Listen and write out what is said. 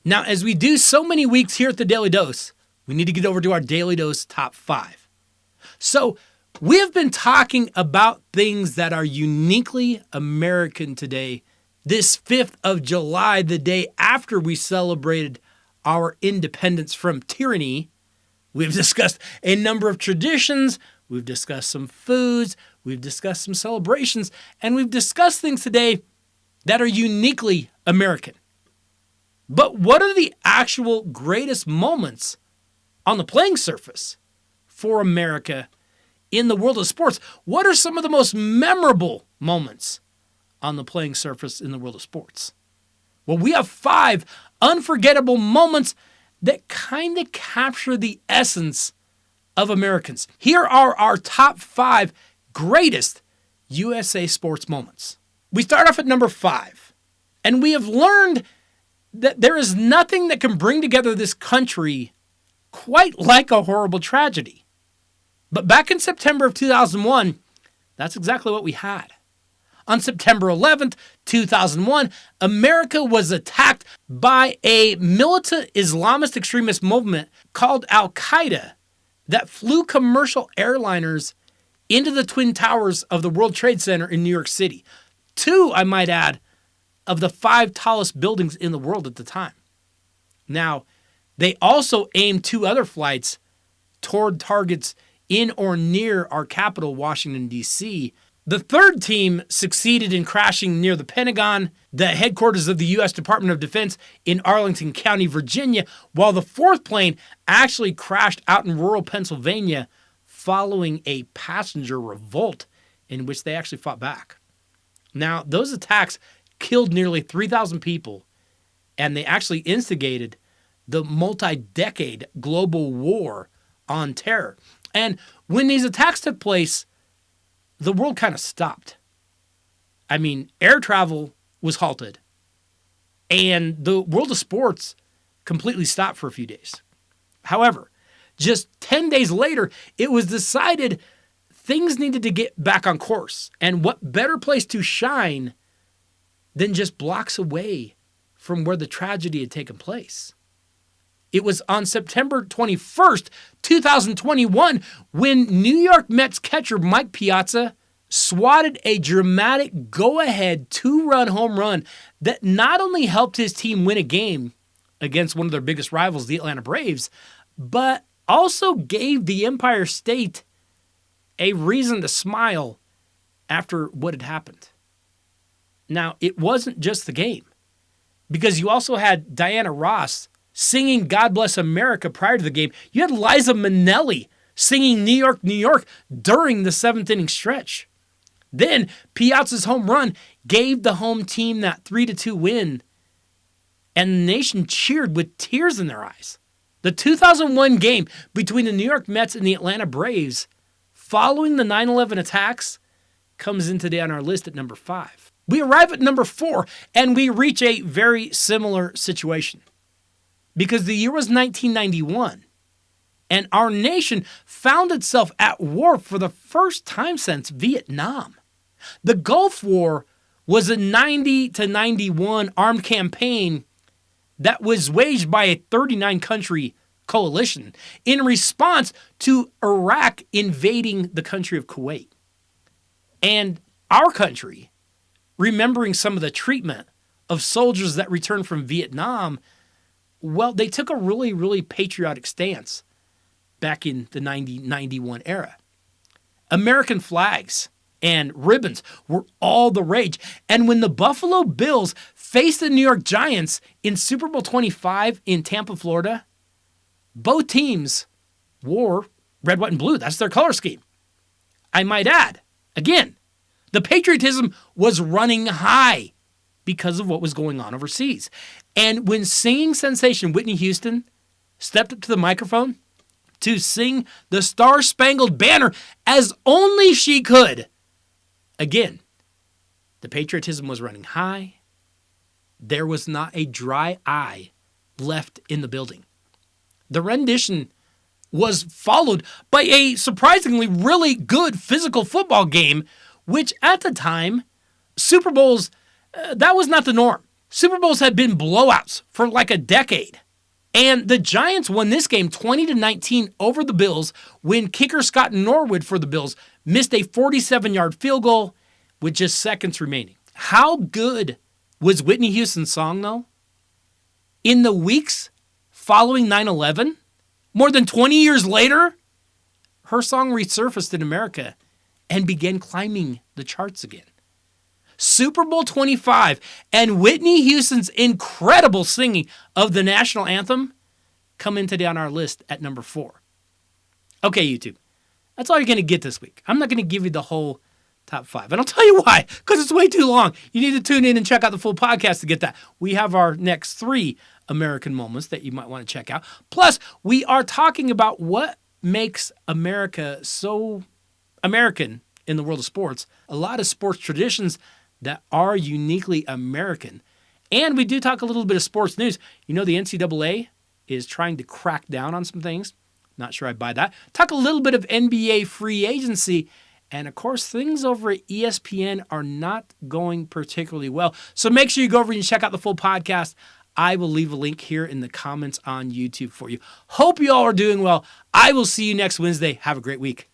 Now, as we do so many weeks here at the Daily Dose, we need to get over to our Daily Dose top 5. So, we have been talking about things that are uniquely American today, this 5th of July, the day after we celebrated our independence from tyranny. We've discussed a number of traditions, we've discussed some foods, we've discussed some celebrations, and we've discussed things today that are uniquely American. But what are the actual greatest moments on the playing surface for America in the world of sports? What are some of the most memorable moments on the playing surface in the world of sports? Well, we have 5 unforgettable moments that kind of capture the essence of Americans. Here are our top 5 greatest USA sports moments. We start off at number 5, and we have learned that there is nothing that can bring together this country quite like a horrible tragedy. But back in September of 2001, that's exactly what we had. On September 11th, 2001, America was attacked by a militant Islamist extremist movement called Al-Qaeda that flew commercial airliners into the Twin Towers of the World Trade Center in New York City. 2, I might add, of the 5 tallest buildings in the world at the time. Now, they also aimed 2 other flights toward targets in or near our capital, Washington, D.C. The 3rd team succeeded in crashing near the Pentagon, the headquarters of the U.S. Department of Defense in Arlington County, Virginia, while the 4th plane actually crashed out in rural Pennsylvania following a passenger revolt in which they actually fought back. Now, those attacks killed nearly 3,000 people, and they actually instigated the multi-decade global war on terror. And when these attacks took place, the world kind of stopped. I mean, air travel was halted, and the world of sports completely stopped for a few days. However, just 10 days later, it was decided things needed to get back on course. And what better place to shine than just blocks away from where the tragedy had taken place? It was on September 21st, 2021, when New York Mets catcher Mike Piazza swatted a dramatic go-ahead 2-run home run that not only helped his team win a game against one of their biggest rivals, the Atlanta Braves, but also gave the Empire State a reason to smile after what had happened. Now, it wasn't just the game, because you also had Diana Ross singing God Bless America prior to the game. You had Liza Minnelli singing New York, New York during the 7th inning stretch. Then Piazza's home run gave the home team that 3-2 win, and the nation cheered with tears in their eyes. The 2001 game between the New York Mets and the Atlanta Braves, following the 9/11 attacks, comes in today on our list at number 5. We arrive at number 4, and we reach a very similar situation. Because the year was 1991, and our nation found itself at war for the first time since Vietnam. The Gulf War was a 90-91 armed campaign that was waged by a 39-country coalition in response to Iraq invading the country of Kuwait. And our country, remembering some of the treatment of soldiers that returned from Vietnam, well, they took a really, really patriotic stance back in the 90-91 era. American flags and ribbons were all the rage. And when the Buffalo Bills faced the New York Giants in Super Bowl 25 in Tampa, Florida, both teams wore red, white, and blue. That's their color scheme. I might add, again, the patriotism was running high because of what was going on overseas. And when singing sensation Whitney Houston stepped up to the microphone to sing the Star-Spangled Banner as only she could, again, the patriotism was running high. There was not a dry eye left in the building. The rendition was followed by a surprisingly really good physical football game, which at the time, Super Bowls, that was not the norm. Super Bowls have been blowouts for like a decade. And the Giants won this game 20-19 over the Bills when kicker Scott Norwood for the Bills missed a 47-yard field goal with just seconds remaining. How good was Whitney Houston's song, though? In the weeks following 9/11, more than 20 years later, her song resurfaced in America and began climbing the charts again. Super Bowl 25 and Whitney Houston's incredible singing of the national anthem come in today on our list at number 4. Okay, YouTube, that's all you're going to get this week. I'm not going to give you the whole top 5. And I'll tell you why, because it's way too long. You need to tune in and check out the full podcast to get that. We have our next 3 American moments that you might want to check out. Plus, we are talking about what makes America so American in the world of sports. A lot of sports traditions that are uniquely American. And we do talk a little bit of sports news. You know, the NCAA is trying to crack down on some things. Not sure I buy that. Talk a little bit of NBA free agency. And of course, things over at ESPN are not going particularly well. So make sure you go over and check out the full podcast. I will leave a link here in the comments on YouTube for you. Hope you all are doing well. I will see you next Wednesday. Have a great week.